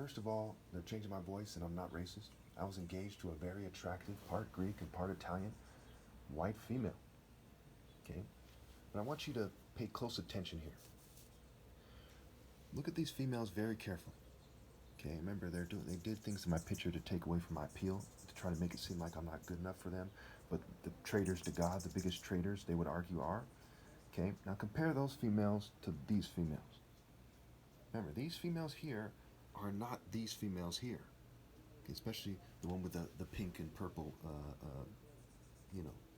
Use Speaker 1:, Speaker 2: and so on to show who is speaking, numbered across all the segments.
Speaker 1: First of all, they're changing my voice, and I'm not racist. I was engaged to a very attractive, part Greek and part Italian, white female. Okay? But I want you to pay close attention here. Look at these females very carefully. Okay, remember they did things to my picture to take away from my appeal, to try to make it seem like I'm not good enough for them. But the traitors to God, the biggest traitors, they would argue are. Okay, now compare those females to these females. Remember, these females here are not these females here. Okay, especially the one with the pink and purple,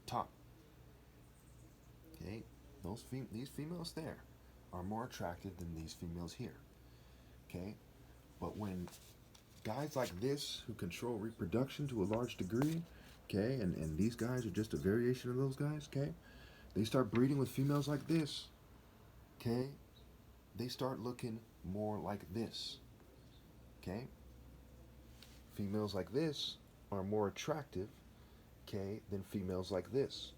Speaker 1: top. Okay, these females there are more attractive than these females here. Okay, but when guys like this who control reproduction to a large degree, okay, and these guys are just a variation of those guys, okay, they start breeding with females like this, okay, they start looking more like this, okay. Females like this are more attractive, okay, than females like this.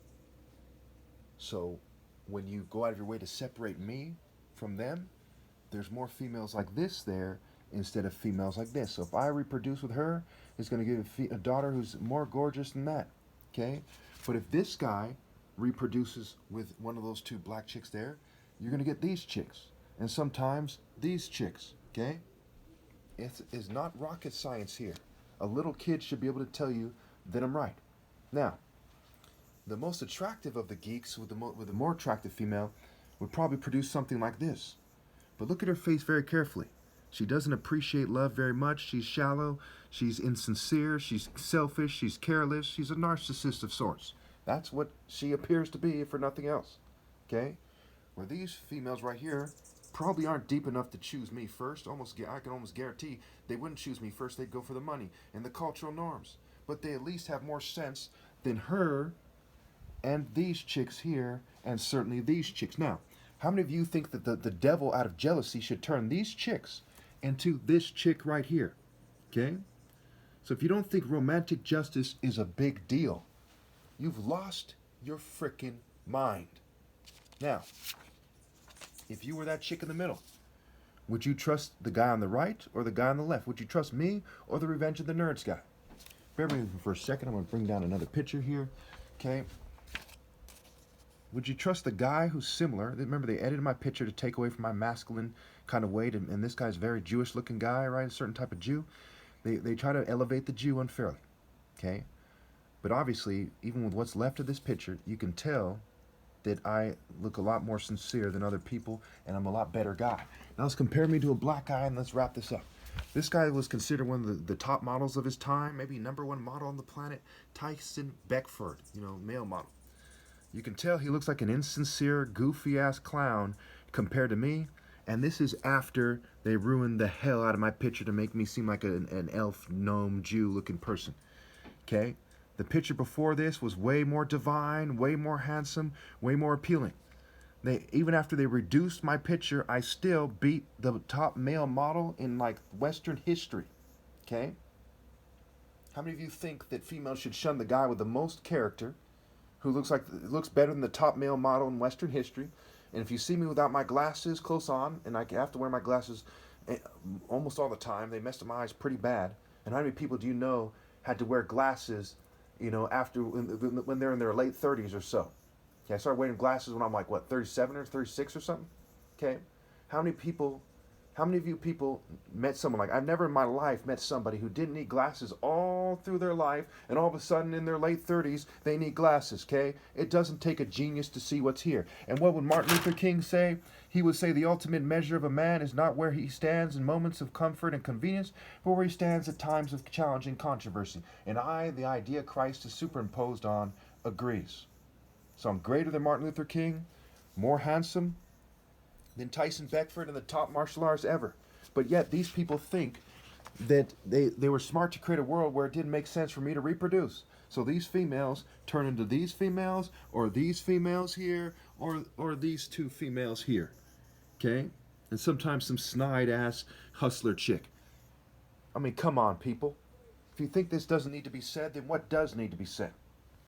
Speaker 1: So when you go out of your way to separate me from them, there's more females like this there instead of females like this. So if I reproduce with her, it's going to give a daughter who's more gorgeous than that, okay? But if this guy reproduces with one of those two black chicks there, you're going to get these chicks. And sometimes these chicks, okay? It's not rocket science here. A little kid should be able to tell you that I'm right. Now, the most attractive of the geeks with the more attractive female would probably produce something like this. But look at her face very carefully. She doesn't appreciate love very much. She's shallow. She's insincere. She's selfish. She's careless. She's a narcissist of sorts. That's what she appears to be, if for nothing else. Okay? Where these females right here probably aren't deep enough to choose me first. I can almost guarantee they wouldn't choose me first. They'd go for the money and the cultural norms. But they at least have more sense than her and these chicks here, and certainly these chicks. Now, how many of you think that the devil, out of jealousy, should turn these chicks into this chick right here? Okay? So if you don't think romantic justice is a big deal, you've lost your frickin' mind. Now, if you were that chick in the middle, would you trust the guy on the right or the guy on the left? Would you trust me or the Revenge of the Nerds guy? Bear with me for a second. I'm going to bring down another picture here. Okay? Would you trust the guy who's similar? Remember, they edited my picture to take away from my masculine kind of weight, and this guy's a very Jewish-looking guy, right? A certain type of Jew. They try to elevate the Jew unfairly, okay? But obviously, even with what's left of this picture, you can tell that I look a lot more sincere than other people, and I'm a lot better guy. Now let's compare me to a black guy, and let's wrap this up. This guy was considered one of the top models of his time, maybe #1 model on the planet, Tyson Beckford, male model. You can tell he looks like an insincere, goofy-ass clown compared to me. And this is after they ruined the hell out of my picture to make me seem like an elf, gnome, Jew-looking person. Okay? The picture before this was way more divine, way more handsome, way more appealing. Even after they reduced my picture, I still beat the top male model in, like, Western history. Okay? How many of you think that females should shun the guy with the most character, who looks better than the top male model in Western history? And if you see me without my glasses close on, and I have to wear my glasses almost all the time, they messed up my eyes pretty bad. And how many people do you know had to wear glasses, after when they're in their late 30s or so? Okay, I started wearing glasses when I'm like, 37 or 36 or something? Okay, how many of you people met someone like, I've never in my life met somebody who didn't need glasses all through their life, and all of a sudden in their late 30s, they need glasses, okay? It doesn't take a genius to see what's here. And what would Martin Luther King say? He would say the ultimate measure of a man is not where he stands in moments of comfort and convenience, but where he stands at times of challenge and controversy. And the idea Christ is superimposed on, agrees. So I'm greater than Martin Luther King, more handsome than Tyson Beckford, and the top martial artists ever. But yet these people think that they were smart to create a world where it didn't make sense for me to reproduce. So these females turn into these females, or these females here, or these two females here. Okay? And sometimes some snide-ass hustler chick. I mean, come on, people. If you think this doesn't need to be said, then what does need to be said?